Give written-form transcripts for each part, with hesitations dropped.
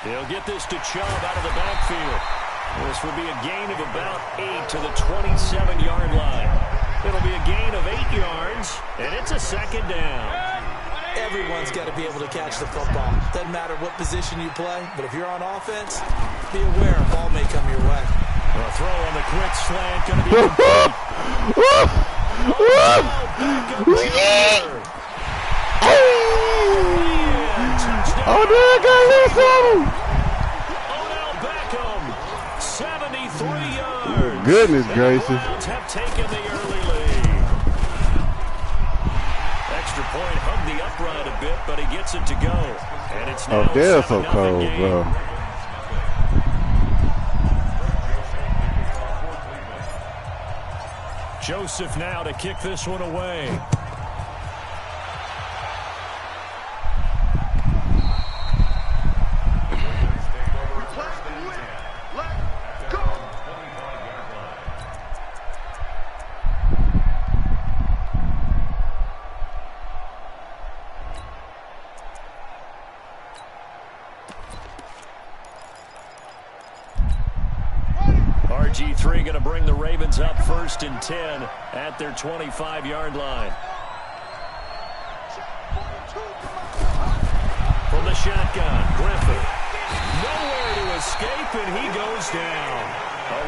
He'll get this to Chubb out of the backfield. This will be a gain of about 8 to the 27-yard line. It'll be a gain of 8 yards, and it's a second down. Everyone's got to be able to catch the football. Doesn't matter what position you play, but if you're on offense, be aware a ball may come your way. A throw on the quick slant going to be complete. Oh, there I got this on him. Odell Beckham, 73 yards. Goodness gracious. The Browns have taken the early lead. Extra point hugged the upright a bit, but he gets it to go. And it's now they're so 7-0 cold, game. bro. Joseph now to kick this one away. RG3 going to bring the Ravens up 1st and 10 at their 25-yard line. From the shotgun, Griffin. Nowhere to escape, and he goes down.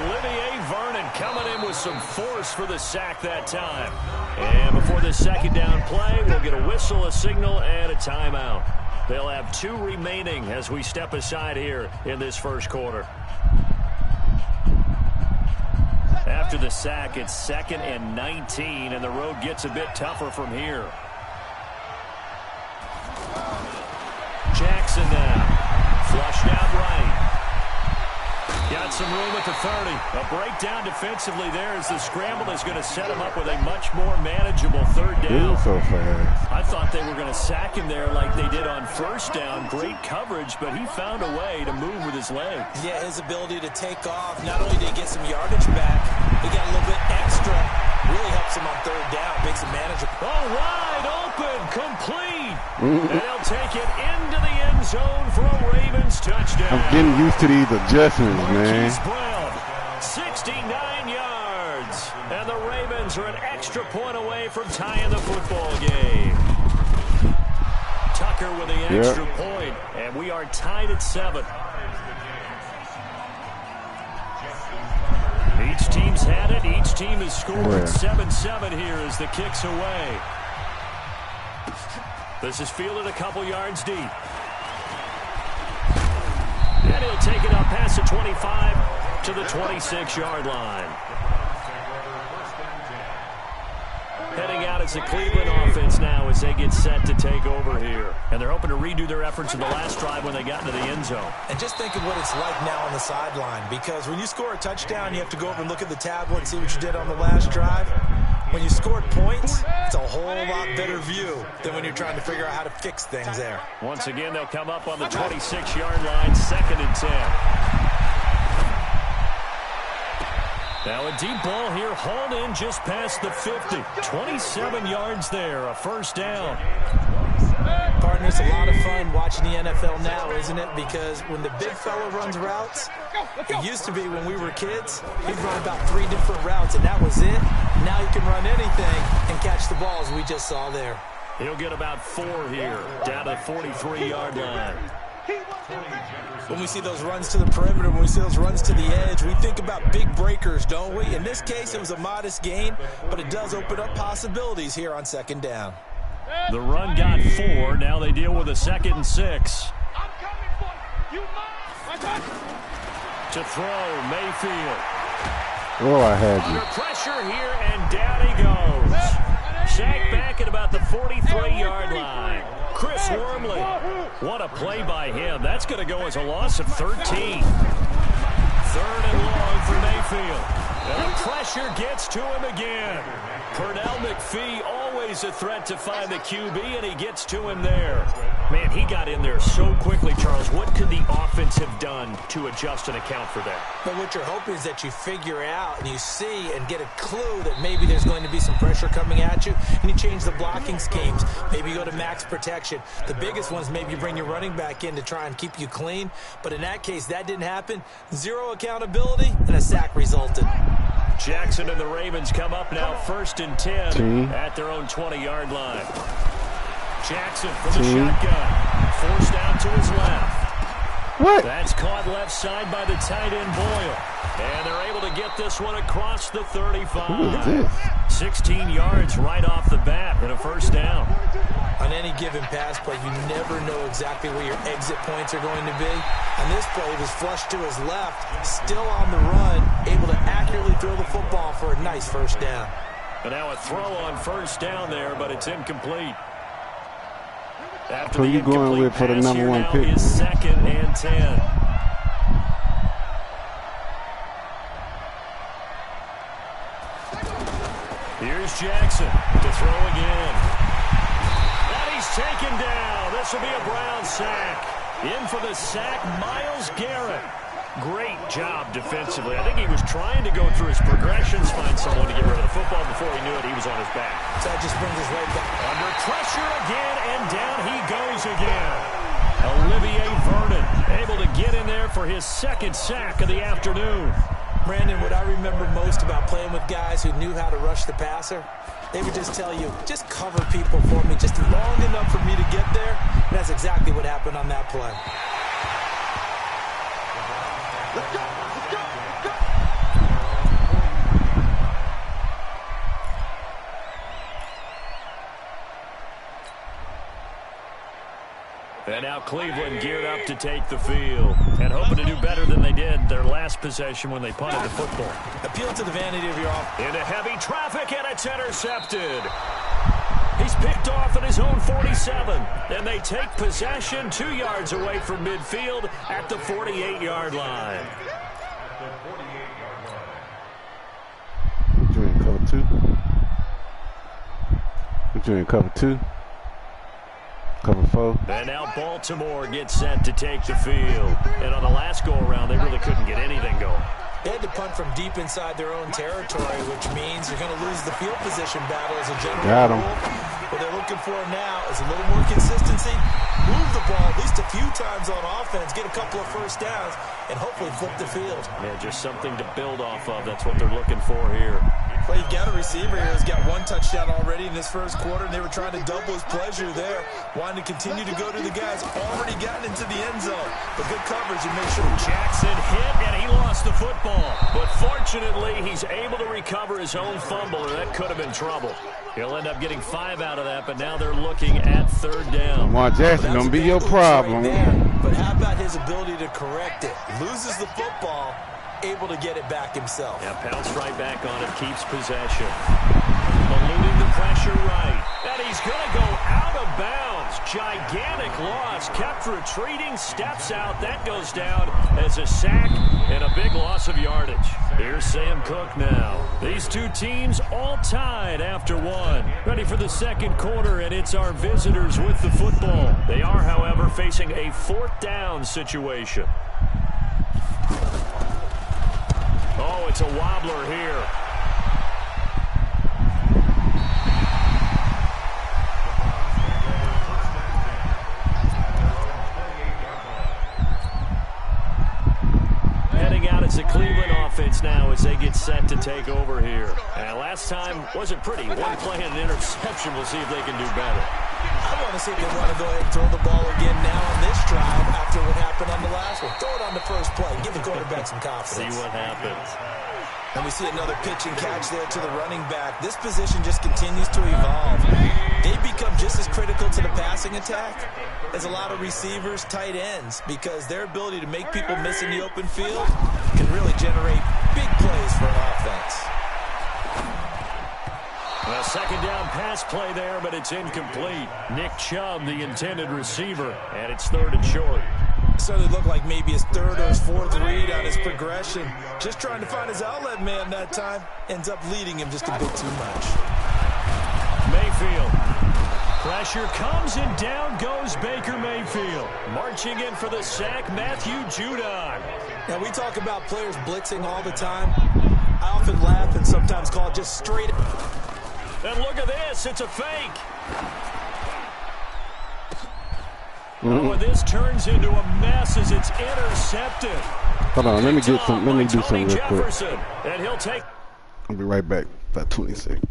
Olivier Vernon coming in with some force for the sack that time. And before the second down play, we'll get a whistle, a signal, and a timeout. They'll have 2 remaining as we step aside here in this first quarter. After the sack, it's 2nd and 19, and the road gets a bit tougher from here. Jackson now. Flushed out right. Got some room at the 30. A breakdown defensively there as the scramble is going to set him up with a much more manageable 3rd down. So fast. I thought they were going to sack him there like they did on 1st down. Great coverage, but he found a way to move with his legs. Yeah, his ability to take off. Not only did he get some yardage back, he got a little bit extra. Really helps him on 3rd down. Makes it manageable. Oh, wide open, complete. And he'll take it into the end zone for a Ravens touchdown. I'm getting used to these adjustments, man. Marquise Brown, 69 yards. And the Ravens are an extra point away from tying the football game. Tucker with the extra point, and we are tied at 7. Each team's had it. Each team has scored 7-7 here as the kick's away. This is fielded a couple yards deep. And he'll take it up past the 25 to the 26-yard line. Heading out as the Cleveland offense now as they get set to take over here. And they're hoping to redo their efforts in the last drive when they got into the end zone. And just think of what it's like now on the sideline, because when you score a touchdown, you have to go over and look at the tablet and see what you did on the last drive. When you scored points, it's a whole lot better view than when you're trying to figure out how to fix things there. Once again, they'll come up on the 26-yard line, 2nd and 10. Now a deep ball here, hauled in just past the 50. 27 yards there, a 1st down. Partner, it's a lot of fun watching the NFL now, isn't it? Because when the big fella runs routes, it used to be when we were kids, he'd run about 3 different routes, and that was it. Now he can run anything and catch the balls we just saw there. He'll get about 4 here, down to the 43-yard line. When we see those runs to the perimeter, when we see those runs to the edge, we think about big breakers, don't we? In this case, it was a modest gain, but it does open up possibilities here on 2nd down. The run got 4. Now they deal with a 2nd and 6. To throw, Mayfield. Oh, I had Under you. pressure here, and down he goes. Sacked back at about the 43-yard line. Chris Wormley. What a play by him. That's going to go as a loss of 13. 3rd and long for Mayfield. And the pressure gets to him again. Pernell McPhee, always a threat to find the QB, and he gets to him there. Man, he got in there so quickly, Charles. What could the offense offense have done to adjust and account for that? But what you're hoping is that you figure out and you see and get a clue that maybe there's going to be some pressure coming at you, and you change the blocking schemes. Maybe you go to max protection. The biggest one is maybe you bring your running back in to try and keep you clean. But in that case, that didn't happen. Zero accountability, and a sack resulted. Jackson and the Ravens come up now 1st and 10 at their own 20-yard line. Jackson from the shotgun. Forced out to his left. What? That's caught left side by the tight end Boyle. And they're able to get this one across the 35. Who is this? 16 yards right off the bat and a first down. On any given pass play, you never know exactly where your exit points are going to be. On this play, he was flushed to his left, still on the run, able to accurately throw the football for a nice first down. And now a throw on first down there, but it's incomplete. After Who the you going with for the pass number here one now pick? is 2nd and 10. Here's Jackson to throw again. And he's taken down. This will be a Brown sack. In for the sack, Myles Garrett. Great job defensively. I think he was trying to go through his progressions, find someone to get rid of the football. Before he knew it, he was on his back. So that just brings us right back. Under pressure again, and down he goes again. Olivier Vernon able to get in there for his 2nd sack of the afternoon. Brandon, what I remember most about playing with guys who knew how to rush the passer, they would just tell you, just cover people for me, just long enough for me to get there. And that's exactly what happened on that play. Let's go! Let's go! Let's go! And now Cleveland geared up to take the field and hoping to do better than they did their last possession when they punted the football. Appeal to the vanity of your offense. Into heavy traffic, and it's intercepted. He's picked off at his own 47, and they take possession 2 yards away from midfield at the 48-yard line. What you in, cover 2? What you in, cover 2? Cover 4? And now Baltimore gets set to take the field. And on the last go-around, they really couldn't get anything going. They had to punt from deep inside their own territory, which means you're going to lose the field position battle as a general Got 'em. rule. What they're looking for now is a little more consistency, move the ball at least a few times on offense, get a couple of first downs, and hopefully flip the field. Yeah, just something to build off of. That's what they're looking for here. Well, you've got a receiver here who's got 1 touchdown already in this first quarter, and they were trying to double his pleasure there, wanting to continue to go to the guys already gotten into the end zone. But good coverage and make sure. Jackson hit, and he lost the football. But fortunately, he's able to recover his own fumble, or that could have been trouble. He'll end up getting 5 out of that, but now they're looking at 3rd down. Lamar Jackson gonna be your problem. Right, but how about his ability to correct it? Loses the football, able to get it back himself. Yeah, pounced right back on it, keeps possession. Eluding the pressure right. And he's going to go out of bounds. Gigantic loss. Kept retreating, steps out. That goes down as a sack and a big loss of yardage. Here's Sam Cook now. These two teams all tied after 1. Ready for the second quarter, and it's our visitors with the football. They are, however, facing a 4th down situation. Oh, it's a wobbler here. Heading out, it's a Cleveland offense now as they get set to take over here. And last time wasn't pretty. One play and an interception. We'll see if they can do better. I want to see if they want to go ahead and throw the ball again now on this drive after what happened on the last one. Throw it on the first play. Give the quarterback some confidence. See what happens. And we see another pitch and catch there to the running back. This position just continues to evolve. They become just as critical to the passing attack as a lot of receivers, tight ends, because their ability to make people miss in the open field can really generate big plays for an offense. Well, 2nd down pass play there, but it's incomplete. Nick Chubb, the intended receiver, and it's 3rd and short. Certainly looked like maybe his 3rd or his 4th read on his progression. Just trying to find his outlet man that time. Ends up leading him just a bit too much. Mayfield Pressure comes, and down goes Baker Mayfield. Marching in for the sack, Matthew Judon. Now, we talk about players blitzing all the time. I often laugh and sometimes call it just straight. And look at this. It's a fake. Oh, and this turns into a mess as it's intercepted. Hold on, let me do something real quick. And he'll take. I'll be right back. About 20 seconds.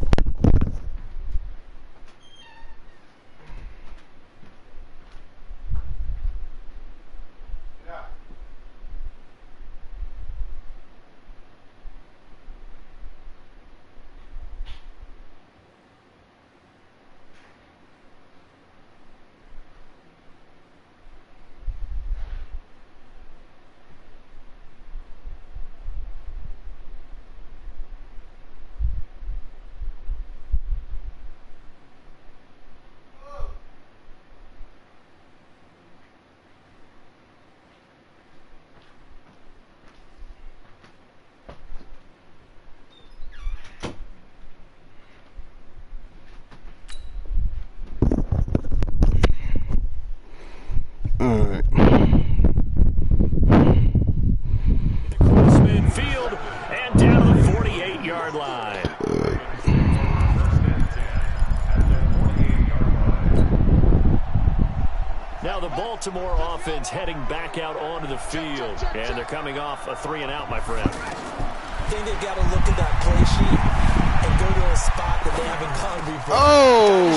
Baltimore offense heading back out onto the field, and they're coming off a 3-and-out, my friend. I think they've got to look at that play sheet and go to a spot that they haven't gone before.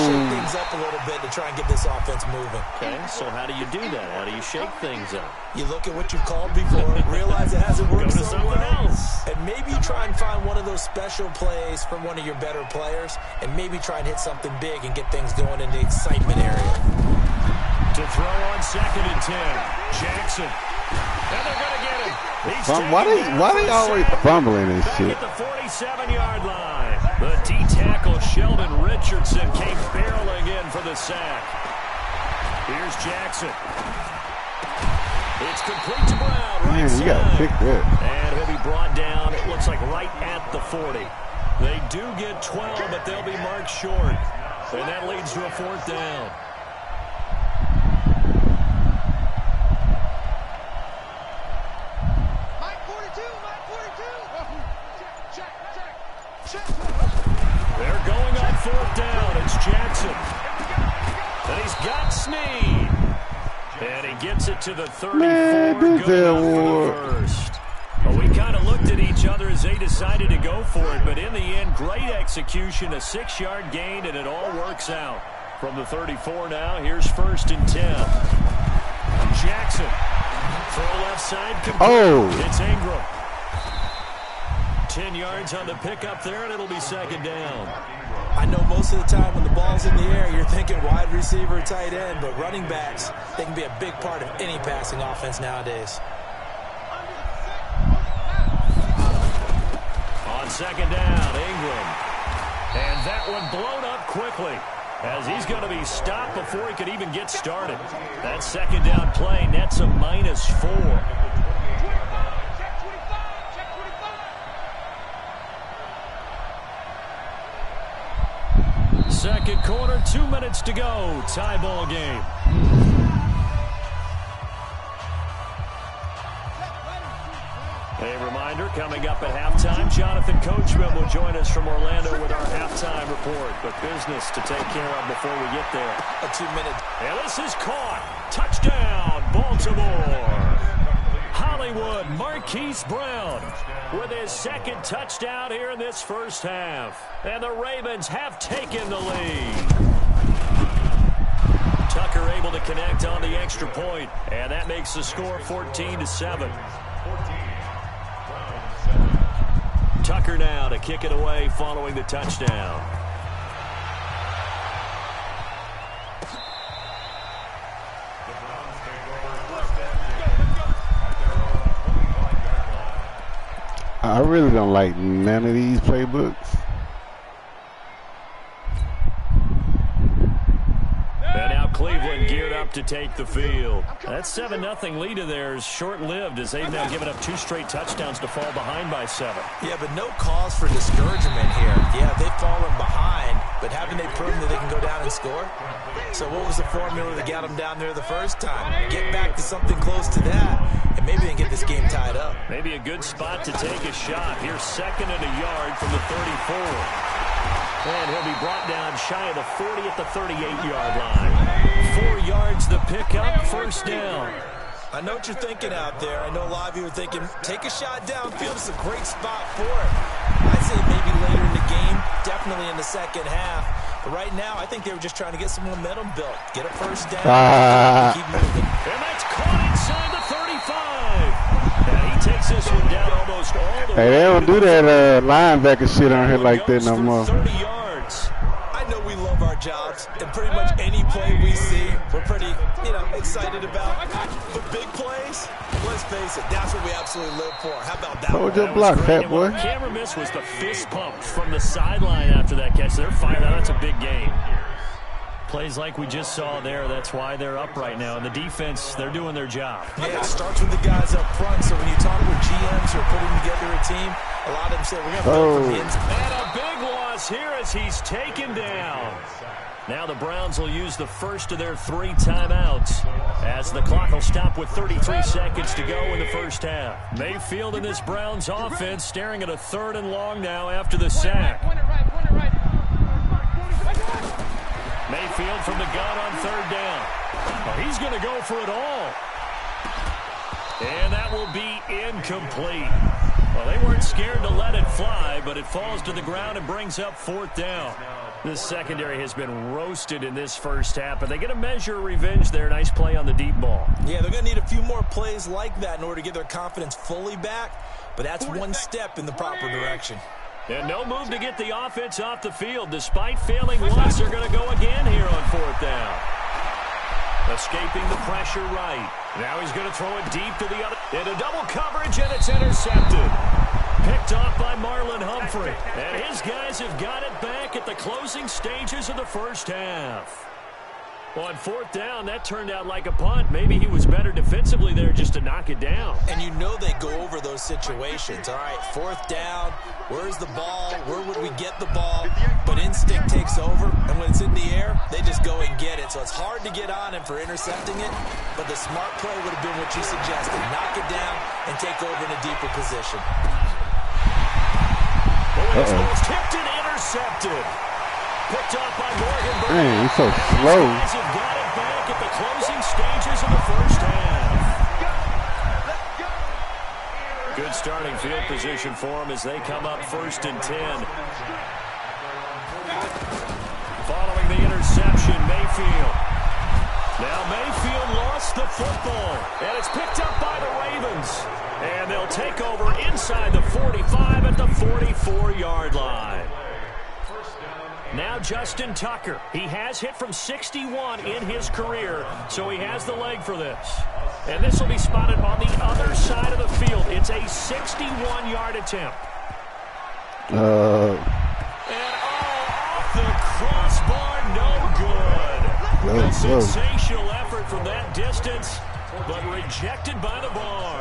Shake things up a little bit to try and get this offense moving. Okay, so how do you do that? How do you shake things up? You look at what you've called before, realize it hasn't worked so well, and maybe you try and find one of those special plays from one of your better players, and maybe try and hit something big and get things going in the excitement area. To throw on 2nd and 10. Jackson. And they're going to get him. Why they always fumbling and shit? At the 47-yard line. The D-tackle Sheldon Richardson came barreling in for the sack. Here's Jackson. It's complete to Brown. Right side. You got to pick that. And he'll be brought down, it looks like right at the 40. They do get 12, but they'll be marked short. And that leads to a 4th down. They're going on 4th down. It's Jackson. And he's got Snead. And he gets it to the 34. Going for the first. Well, we kind of looked at each other as they decided to go for it. But in the end, great execution. A 6-yard gain, and it all works out. From the 34 now, here's 1st and 10. Jackson. Throw left side. Complete. It's Ingram. 10 yards on the pickup there, and it'll be 2nd down. I know most of the time when the ball's in the air, you're thinking wide receiver, tight end, but running backs, they can be a big part of any passing offense nowadays. On 2nd down, Ingram. And that one blown up quickly as he's going to be stopped before he could even get started. That 2nd down play nets a -4. Second quarter, 2 minutes to go. Tie ball game. A reminder, coming up at halftime, Jonathan Coachman will join us from Orlando with our halftime report. But business to take care of before we get there. A 2-minute. And this is caught. Touchdown, Baltimore. Hollywood Marquise Brown with his 2nd touchdown here in this first half. And the Ravens have taken the lead. Tucker able to connect on the extra point, and that makes the score 14-7. Tucker now to kick it away following the touchdown. I really don't like none of these playbooks. And now Cleveland geared up to take the field. That 7-0 lead of theirs short-lived as they've now given up 2 straight touchdowns to fall behind by 7. Yeah, but no cause for discouragement here. Yeah, they've fallen behind, but haven't they proven that they can go down and score? So what was the formula that got them down there the first time? Get back to something close to that, and maybe they can get this game tied up. Maybe a good spot to take a shot. Here's 2nd and a yard from the 34. And he'll be brought down shy of the 40 at the 38-yard line. 4 yards to pick up, first down. I know what you're thinking out there. I know a lot of you are thinking, take a shot downfield. It's a great spot for it. I'd say maybe later in the game, definitely in the second half. But right now, I think they were just trying to get some momentum built. Get a first down, keep moving. And that's caught inside the 35. And he takes this one down almost all the way. Hey, they don't do that linebacker shit on here like that no more. 30 yards. I know we love our jobs, and pretty much any play we see, we're pretty, excited about. But big plays, let's face it, that's what we absolutely live for. How about that? Hold your block, fat boy. What the camera miss was the fist pump from the sideline after that catch. They're fired out. That's a big game. Plays like we just saw there, that's why they're up right now. And the defense, they're doing their job. Yeah, it starts with the guys up front. So when you talk with GMs who are putting together a team, a lot of them say, we're going to play from the inside. And a big loss here as he's taken down. Now the Browns will use the first of their 3 timeouts as the clock will stop with 33 seconds to go in the first half. Mayfield in this Browns offense staring at a 3rd and long now after the sack. Mayfield from the gun on 3rd down. Oh, he's going to go for it all. And that will be incomplete. Well, they weren't scared to let it fly, but it falls to the ground and brings up 4th down. This secondary has been roasted in this first half, but they get a measure of revenge there. Nice play on the deep ball. Yeah, they're going to need a few more plays like that in order to get their confidence fully back, but that's one step in the proper direction. And no move to get the offense off the field. Despite failing once, they're going to go again here on 4th down. Escaping the pressure right. Now he's going to throw it deep to the other. Into double coverage, and it's intercepted. Picked off by Marlon Humphrey. And his guys have got it back at the closing stages of the first half. On 4th down, that turned out like a punt. Maybe he was better defensively there just to knock it down. And you know they go over those situations. All right, 4th down, where's the ball? Where would we get the ball? But instinct takes over, and when it's in the air, they just go and get it. So it's hard to get on him for intercepting it, but the smart play would have been what you suggested. Knock it down and take over in a deeper position. Almost tipped and intercepted. Picked off by Morgan Burns. Man, he's so slow. These guys have got it back at the closing stages of the first half. Good starting field position for them as they come up 1st and 10. Following the interception, Mayfield. Now Mayfield lost the football, and it's picked up by the Ravens. And they'll take over inside the 45 at the 44-yard line. Now Justin Tucker. He has hit from 61 in his career, so he has the leg for this. And this will be spotted on the other side of the field. It's a 61-yard attempt. And off the crossbar, no good. A sensational effort from that distance, but rejected by the bar.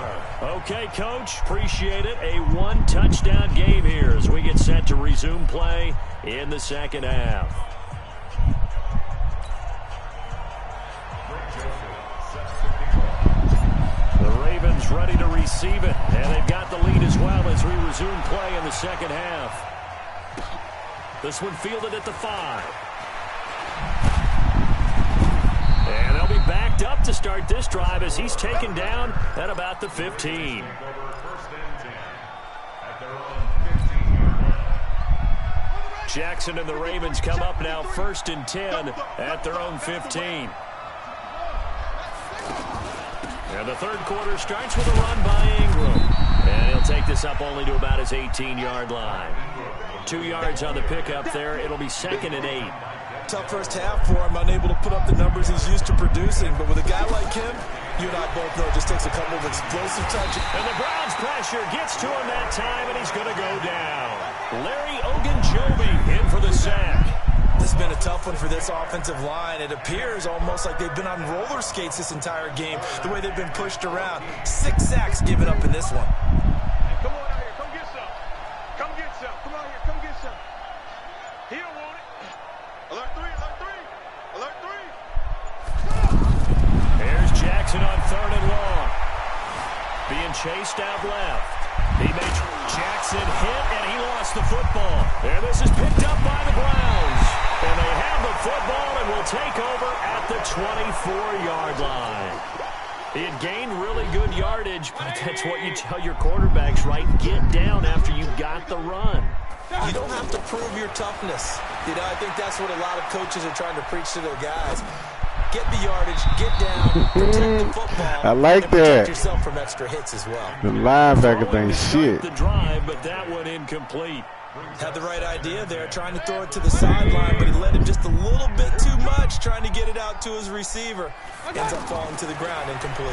Okay, Coach, appreciate it. A 1-touchdown game here as we get set to resume play in the second half. The Ravens ready to receive it, and they've got the lead as well as we resume play in the second half. This one fielded at the 5. And they'll be backed up to start this drive as he's taken down at about the 15. Jackson and the Ravens come up now 1st and 10 at their own 15. And the third quarter starts with a run by Ingram. And he'll take this up only to about his 18-yard line. 2 yards on the pickup there. It'll be 2nd and 8. Tough first half for him, unable to put up the numbers he's used to producing. But with a guy like him, you and I both know it just takes a couple of explosive touches. And the Browns pressure gets to him that time, and he's going to go down. Larry Ogunjobi in for the sack. This has been a tough one for this offensive line. It appears almost like they've been on roller skates this entire game, the way they've been pushed around. 6 sacks given up in this one. Come on out here. Come get some. Come get some. Come out here. Come get some. He don't want it. Jackson on 3rd and long. Being chased out left. He made Jackson hit, and he lost the football. And this is picked up by the Browns. And they have the football and will take over at the 24-yard line. He had gained really good yardage, but that's what you tell your quarterbacks, right? Get down after you got the run. You don't have to prove your toughness. You know, I think that's what a lot of coaches are trying to preach to their guys. Get the yardage, get down, protect the football. I like and that. Protect yourself from extra hits as well. The linebacker thing, shit. The drive, but that one incomplete. Had the right idea there, trying to throw it to the sideline, but he let him just a little bit too much, trying to get it out to his receiver. Ends up falling to the ground, incomplete.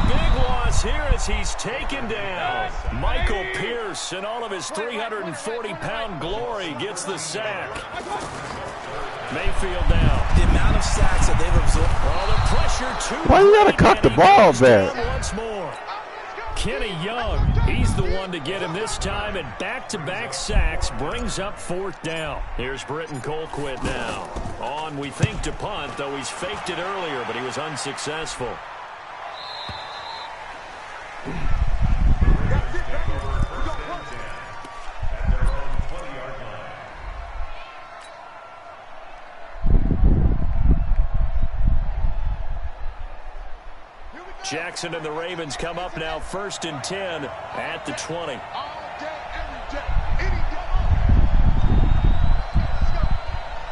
Big loss here as he's taken down. Michael Pierce in all of his 340-pound glory gets the sack. Mayfield down. The amount of sacks that they've absorbed. Oh, the pressure too. Why you gotta cut the ball back? Once more. Kenny Young, he's the one to get him this time, and back-to-back sacks brings up 4th down. Here's Britton Colquitt now. On, we think, to punt, though he's faked it earlier, but he was unsuccessful. Jackson and the Ravens come up now 1st and 10 at the 20. All day, every day, any day. Let's go.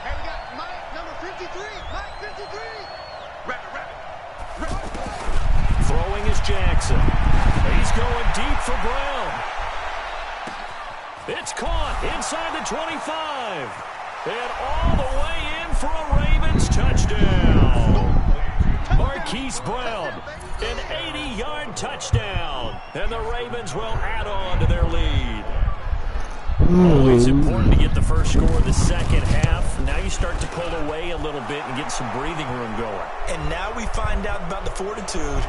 Hey, we got Mike, number 53. Mike, 53. Rabbit. Throwing is Jackson. He's going deep for Brown. It's caught inside the 25. And all the way in for a Ravens touchdown. Marquise Brown, an 80-yard touchdown. And the Ravens will add on to their lead. Always important to get the first score of the second half. Now you start to pull away a little bit and get some breathing room going. And now we find out about the fortitude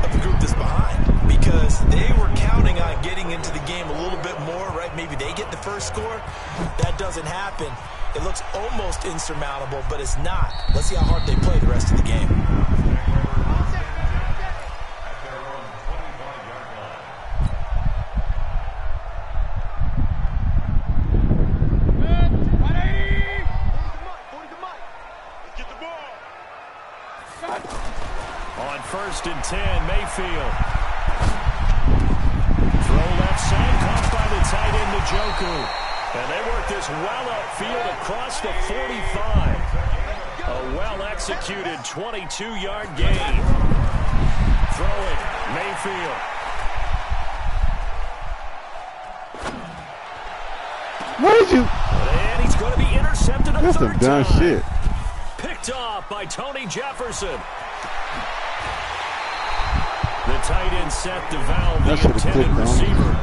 of the group that's behind, because they were counting on getting into the game a little bit more, right? Maybe they get the first score. That doesn't happen. It looks almost insurmountable, but it's not. Let's see how hard they play the rest of the game. On 1st and 10, Mayfield. Throw left side, caught by the tight end, Njoku. And they work this well upfield across the 45. A well-executed 22-yard gain. Throw it, Mayfield. What did you? And he's going to be intercepted a That's third some dumb time. shit. Picked off by Tony Jefferson. The tight end set to valve the intended receiver.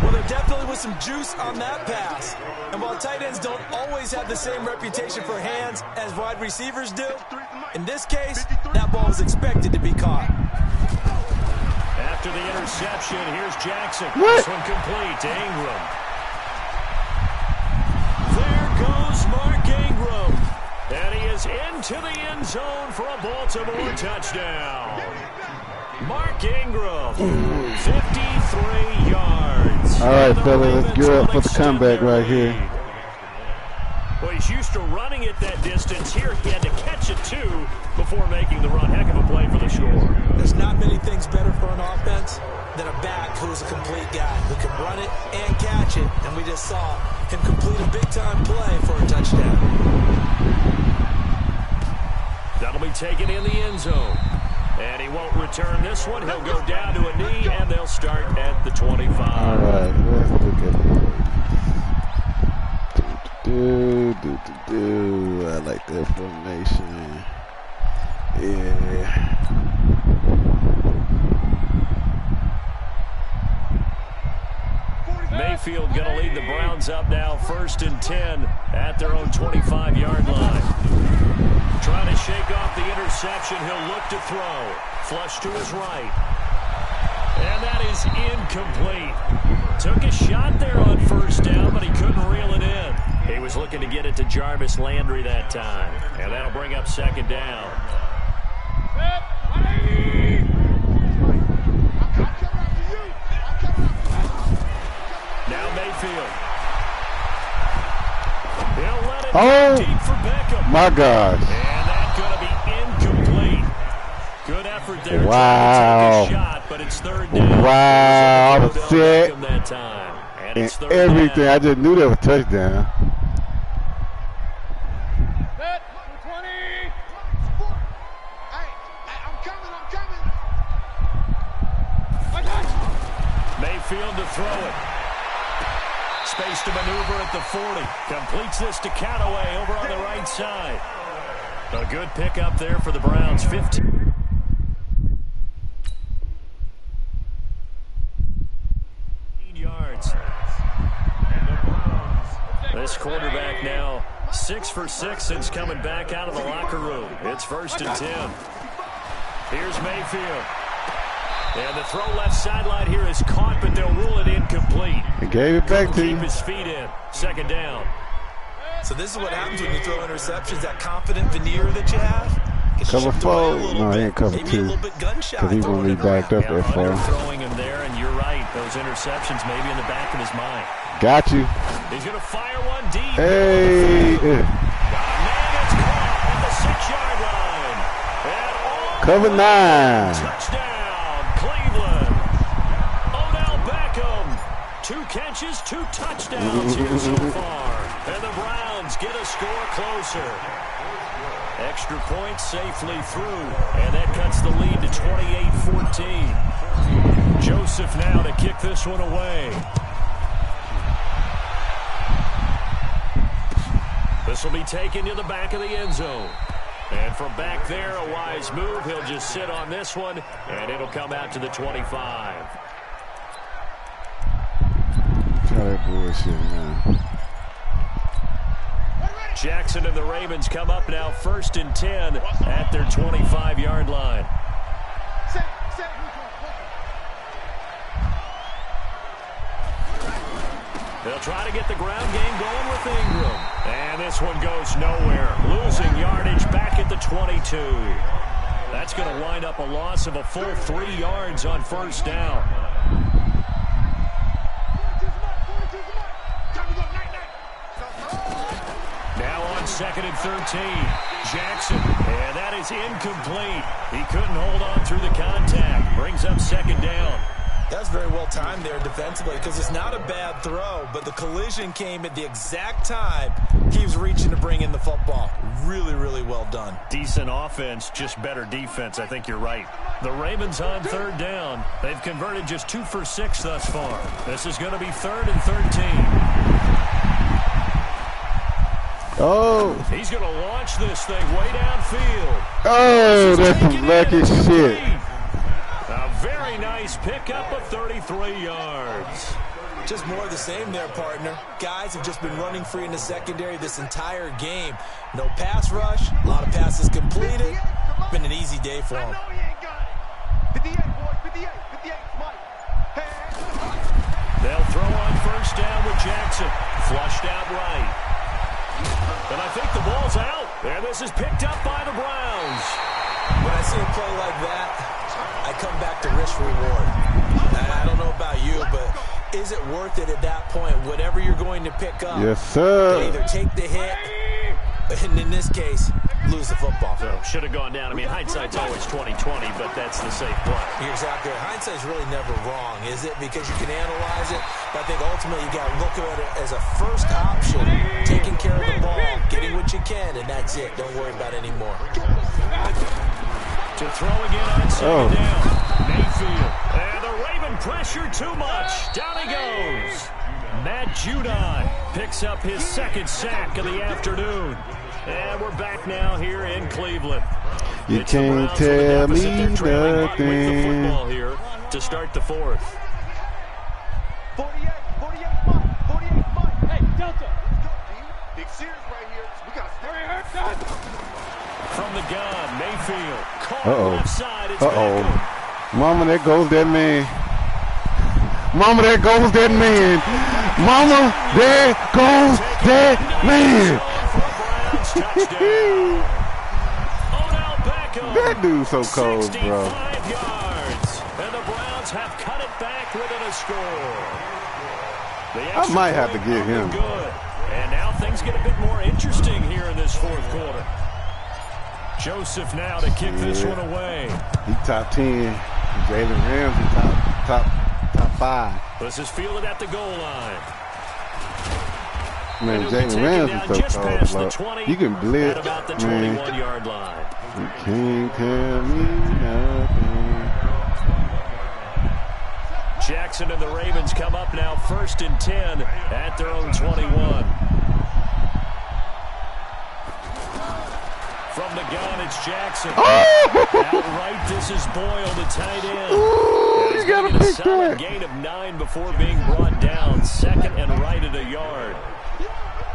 Well, there definitely was some juice on that pass. And while tight ends don't always have the same reputation for hands as wide receivers do, in this case, that ball was expected to be caught. After the interception, here's Jackson. What? This one complete to Ingram. There goes Mark Ingram. And he is into the end zone for a Baltimore touchdown. Mark Ingram, 53 yards. All right, fella, let's gear up for the comeback right here. Well, he's used to running it that distance. Here he had to catch it, too, before making the run. Heck of a play for the score. There's not many things better for an offense than a back who's a complete guy who can run it and catch it. And we just saw him complete a big-time play for a touchdown. That'll be taken in the end zone. And he won't return this one. He'll go down to a knee, and they'll start at the 25. All right, let's look at it. I like that formation. Yeah. Mayfield going to lead the Browns up now 1st and 10 at their own 25-yard line. Trying to shake off the interception. He'll look to throw. Flush to his right. And that is incomplete. Took a shot there on 1st down, but he couldn't reel it in. He was looking to get it to Jarvis Landry that time. And that'll bring up second down. Now Mayfield. He'll let it go deep for Beckham. My gosh. And that's going to be incomplete. Good effort there. Wow. Trying to take a shot, but it's third down. Wow. The set. That time. And it's third everything. down. I just knew that was a touchdown. Mayfield to throw it. Space to maneuver at the 40. Completes this to Callaway over on the right side. A good pickup there for the Browns. 15 yards. This quarterback now 6 for 6 since coming back out of the locker room. It's 1st and 10. Here's Mayfield. And the throw left sideline here is caught, but they'll rule it incomplete. He gave it back to Keep him. his feet in. Second down. So this is what happens when you throw interceptions, that confident veneer that you have. Cover 4? No, he ain't cover Maybe 2. a little bit gun-shy. Because he won't be backed up that far. Throwing him there, and you're right. Those interceptions maybe in the back of his mind. Got you. He's going to fire one deep. Hey. Man, it's caught at the 6-yard line. And Cover 9. touchdown, Cleveland. Odell Beckham. 2 catches, 2 touchdowns here so far. And the Browns get a score closer. Extra point safely through. And that cuts the lead to 28-14. Joseph now to kick this one away. This will be taken to the back of the end zone. And from back there, a wise move. He'll just sit on this one, and it'll come out to the 25. Try that bullshit, man. Jackson and the Ravens come up now 1st and 10 at their 25-yard line. They'll try to get the ground game going with Ingram. And this one goes nowhere. Losing yardage back at the 22. That's going to wind up a loss of a full 3 yards on 1st down. Now on 2nd and 13. Jackson. And that is incomplete. He couldn't hold on through the contact. Brings up 2nd down. That's very well timed there defensively because it's not a bad throw, but the collision came at the exact time he was reaching to bring in the football. Really, really well done. Decent offense, just better defense. I think you're right. The Ravens on 3rd down. They've converted just 2 for 6 thus far. This is going to be 3rd and 13. Oh. He's going to launch this thing way downfield. Oh, that's some lucky shit. A very nice pickup of 33 yards. Just more of the same there, partner. Guys have just been running free in the secondary this entire game. No pass rush, a lot of passes completed. Been an easy day for them. They'll throw on 1st down with Jackson. Flushed out right. And I think the ball's out. And this is picked up by the Browns. When I see a play like that, I come back to risk reward. I don't know about you, but is it worth it at that point? Whatever you're going to pick up, Yes, sir. either take the hit, and in this case, lose the football. So should have gone down. I mean, hindsight's always 20/20, but that's the safe play. You're exactly right. Hindsight's really never wrong, is it? Because you can analyze it, but I think ultimately you got to look at it as a first option, taking care of the ball, getting what you can, and that's it. Don't worry about it anymore. To throw again on 2nd down. Mayfield. And the Raven pressure too much. Down he goes. Matt Judon picks up his 2nd sack of the afternoon. And we're back now here in Cleveland. You It's the can't Browns with a tell deficit. me They're trailing with the nothing. football here to start the 4th. 48 Mike. Hey, Delta. Big series right here. We got to From the gun, Mayfield. Caught Uh-oh. left side. It's Uh-oh. Beckham. Mama, there goes that man. Mama, there goes that man. Mama, there goes that man. That dude's so cold, bro. 65 yards, and the Browns have cut it back within a score. I might have to give him. Good. And now things get a bit more interesting here in this fourth quarter. Joseph now to kick this one away. He top 10. Jalen Ramsey top 5. This is fielded at the goal line. Man, Jalen Ramsey so cold, bro. You can blitz, about the man. 21-yard line. You can't tell me nothing. Jackson and the Ravens come up now 1st and 10 at their own 21. From the gun, it's Jackson. Outright, this is Boyle, the tight end. Ooh, you gotta pick that. Gain of 9 before being brought down. 2nd and right at a yard.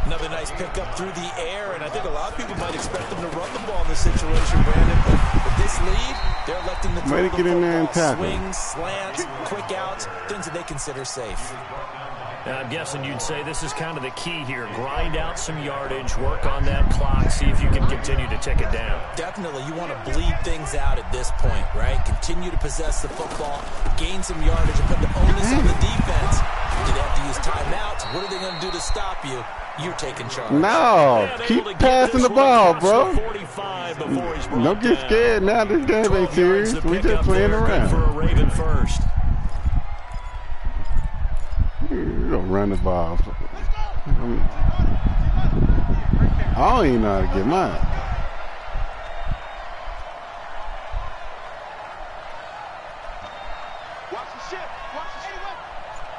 Another nice pickup through the air, and I think a lot of people might expect them to run the ball in this situation, Brandon. But with this lead, they're electing to throw the get in there and tackle. Swings, slants, quick outs, things that they consider safe. Now, I'm guessing you'd say this is kind of the key here. Grind out some yardage, work on that clock, see if you can continue to tick it down. Definitely, you want to bleed things out at this point, right? Continue to possess the football, gain some yardage, and put the onus on the defense. Do they have to use timeouts? What are they going to do to stop you? You're taking charge. No, keep passing the ball, bro. Don't get scared now. This game ain't serious. We just playing around. For a Raven first. You're gonna run the ball. I don't even know how to get mine. Watch the ship. Watch the ship.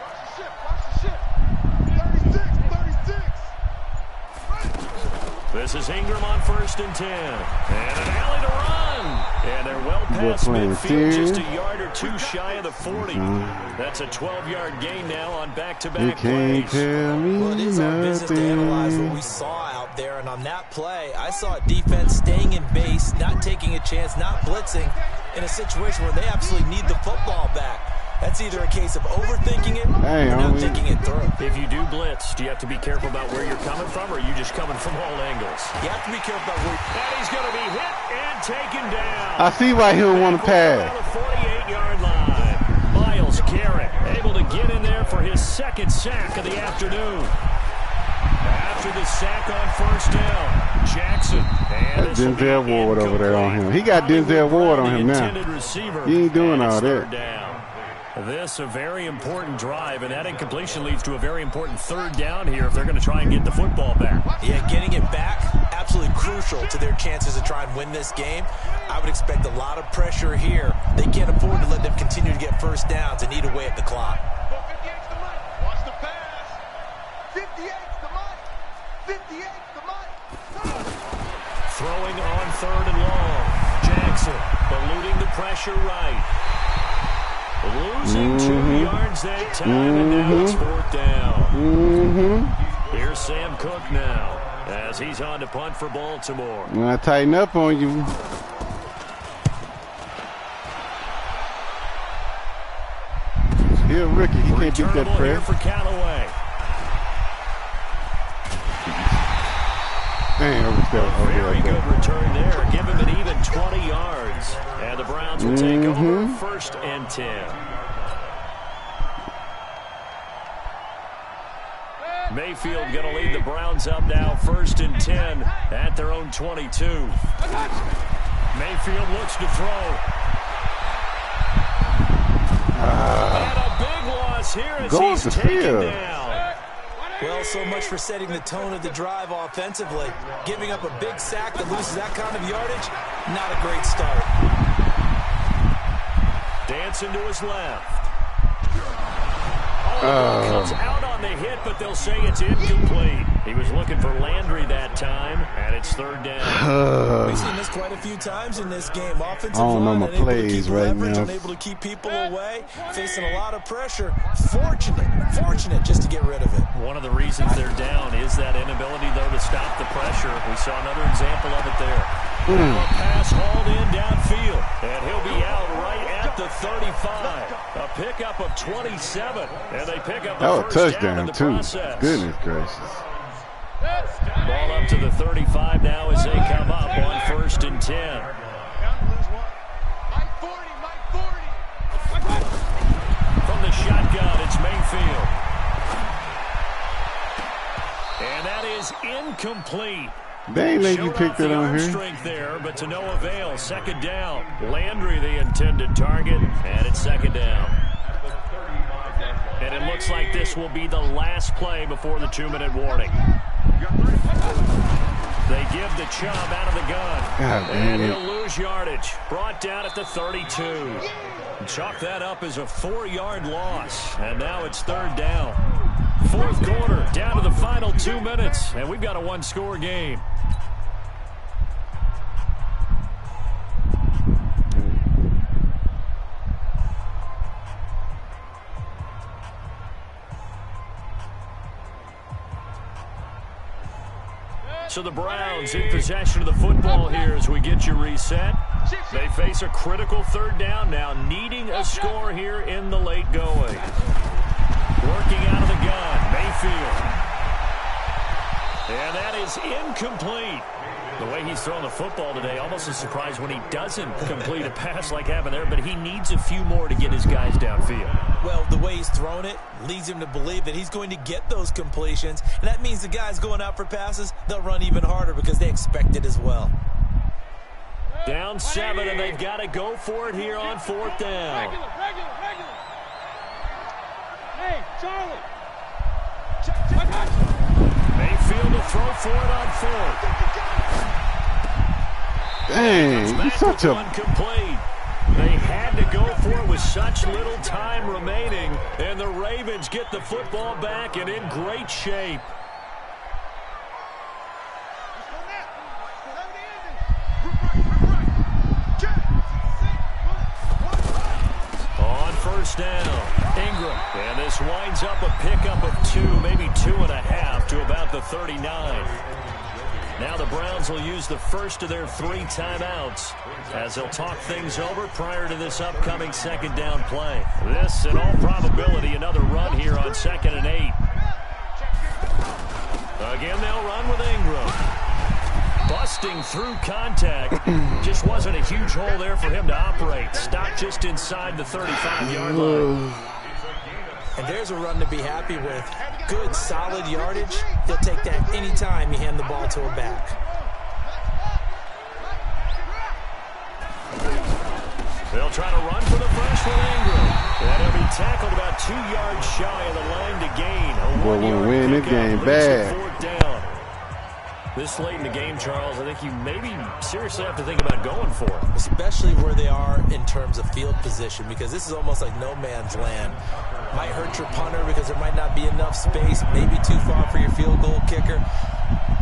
Watch the ship. Watch the ship. 36. This is Ingram on 1st and 10. And an alley to run. And they're well past midfield, just a yard or two shy of the 40. That's a 12-yard gain now on back-to-back plays. Tell me well, it is our business to analyze what we saw out there. And on that play, I saw a defense staying in base, not taking a chance, not blitzing, in a situation where they absolutely need the football back. That's either a case of overthinking it or not thinking it through. If you do blitz, do you have to be careful about where you're coming from, or are you just coming from all angles? You have to be careful about where. And he's going to be hit and taken down. I see why he don't want to pass. The 48-yard line. Myles Garrett able to get in there for his 2nd sack of the afternoon. After the sack on 1st down, Jackson. That's Denzel Ward over there on him. He got Denzel Ward on him now. He ain't doing all that. This a very important drive, and that incompletion leads to a very important 3rd down here if they're going to try and get the football back. Yeah, getting it back, absolutely crucial to their chances to try and win this game. I would expect a lot of pressure here. They can't afford to let them continue to get 1st downs and eat away at the clock. 58's the money. Watch the pass. 58's the money. 58's the money. Throwing on 3rd and long. Jackson eluding the pressure right. Losing 2 yards that time, and now it's 4th down. Here's Sam Cook now, as he's on to punt for Baltimore. When I tighten up on you. Here, Ricky, he can't beat that press. For Callaway. Very good return there. Give him an even 20 yards. And the Browns will take over 1st and 10. Mayfield going to lead the Browns up now 1st and 10 at their own 22. Mayfield looks to throw. And a big loss here as he's taken down. Well, so much for setting the tone of the drive offensively. Giving up a big sack that loses that kind of yardage, not a great start. Dancing to his left. Comes out on the hit, but they'll say it's incomplete. He was looking for Landry that time, and it's 3rd down. We've seen this quite a few times in this game. Offensive I don't know my plays right now. Unable to keep people away, facing a lot of pressure. Fortunate just to get rid of it. One of the reasons they're down is that inability, though, to stop the pressure. We saw another example of it there. A pass hauled in downfield, and he'll be out right at the 35. A pickup of 27. And they pick up the that was a first down in touchdown, the too. process. Goodness gracious. Ball up to the 35 now as they come up on 1st and 10. From the shotgun, it's Mayfield. And that is incomplete. They ain't let you Showed pick off that the on arm here. strength there, but to no avail. 2nd down. Landry the intended target, and it's 2nd down. And it looks like this will be the last play before the 2-minute warning. They give the Chubb out of the gun. God, And man. he'll lose yardage. Brought down at the 32. Chalk that up as a 4-yard loss. And now it's 3rd down. 4th quarter, down to the final 2 minutes. And we've got a 1-score game. So the Browns in possession of the football here as we get you reset. They face a critical 3rd down now, needing a score here in the late going. Working out of the gun, Mayfield. And that is incomplete. The way he's throwing the football today, almost a surprise when he doesn't complete a pass like happened there, but he needs a few more to get his guys downfield. Well, the way he's thrown it leads him to believe that he's going to get those completions, and that means the guys going out for passes, they'll run even harder because they expect it as well. Down 7, and they've got to go for it here on 4th down. Regular. Hey, Charlie. Mayfield to throw for it on 4th. Dang, you such a... Incomplete. They had to go for it with such little time remaining, and the Ravens get the football back and in great shape. On 1st down, Ingram. And this winds up a pickup of 2, maybe 2.5 to about the 39. Now the Browns will use the first of their 3 timeouts as they'll talk things over prior to this upcoming 2nd down play. This, in all probability, another run here on 2nd and 8. Again, they'll run with Ingram. Busting through contact. Just wasn't a huge hole there for him to operate. Stopped just inside the 35-yard line. And there's a run to be happy with. Good, solid yardage. They'll take that anytime you hand the ball to a back. They'll try to run for the freshman Ingram. And he'll be tackled about 2 yards shy of the line to gain. Boy, wanna win this game bad. 4th down. This late in the game, Charles, I think you maybe seriously have to think about going for it. Especially where they are in terms of field position, because this is almost like no man's land. Might hurt your punter because there might not be enough space, maybe too far for your field goal kicker.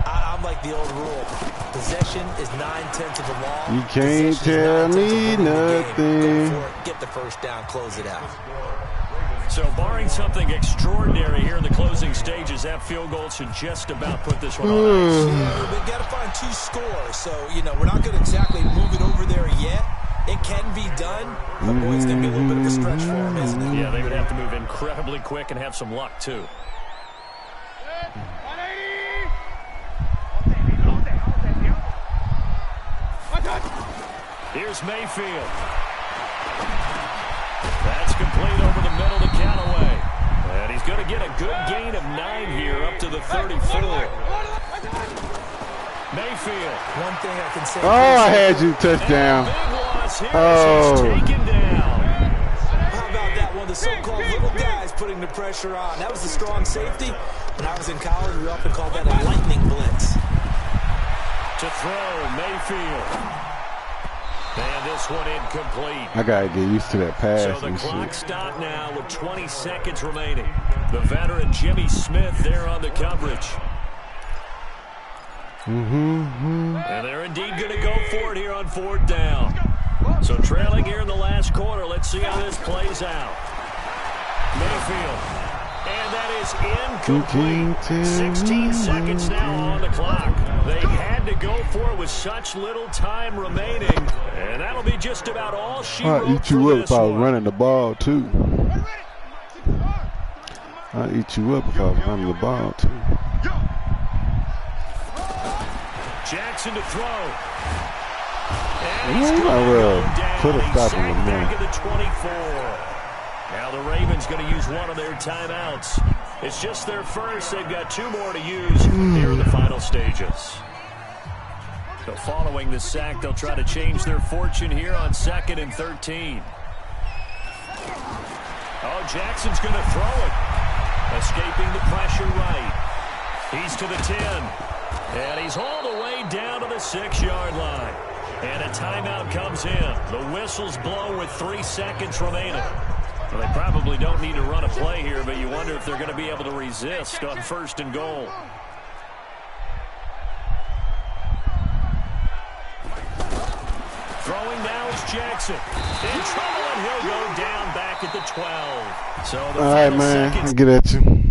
I'm like the old rule. Possession is 9/10 of the law. You can't tell me nothing. Go for it, get the first down, close it out. So barring something extraordinary here in the closing stages, that field goal should just about put this one on ice. Yeah, they've got to find 2 scores. So, we're not going to exactly move it over there yet. It can be done, but boy, it's going to be a little bit of a stretch for them, isn't it? Yeah, they would have to move incredibly quick and have some luck, too. Here's Mayfield. That's complete over the middle to Callaway. And he's going to get a good gain of 9 here up to the 34. Mayfield. One thing I can say. Oh, I had you touchdown. Oh. Taken down. How about that? One of the so-called little guys putting the pressure on. That was the strong safety. When I was in college, we often called that a lightning blitz. To throw, Mayfield. And this one incomplete. I got to get used to that pass. So the clock stopped now with 20 seconds remaining. The veteran Jimmy Smith there on the coverage. And they're indeed going to go for it here on 4th down. So trailing here in the last quarter. Let's see how this plays out. Mayfield. And that is incomplete. 16 seconds now on the clock. They had to go for it with such little time remaining, and that'll be just about all she wrote. I'll eat you up if I was running the ball, too. I'll eat you up if I was running the ball, too. Jackson to throw. He might well put a stop in the back at the 24. Now the Ravens going to use one of their timeouts. It's just their first. They've got 2 more to use here in the final stages. So following the sack, they'll try to change their fortune here on 2nd and 13. Oh, Jackson's going to throw it. Escaping the pressure right. He's to the 10. And he's all the way down to the 6-yard line. And a timeout comes in. The whistle's blown with 3 seconds remaining. Well, they probably don't need to run a play here, but you wonder if they're going to be able to resist on 1st and goal. Throwing now is Jackson. In trouble, and he'll go down back at the 12. So the all right, man. I'll get at you.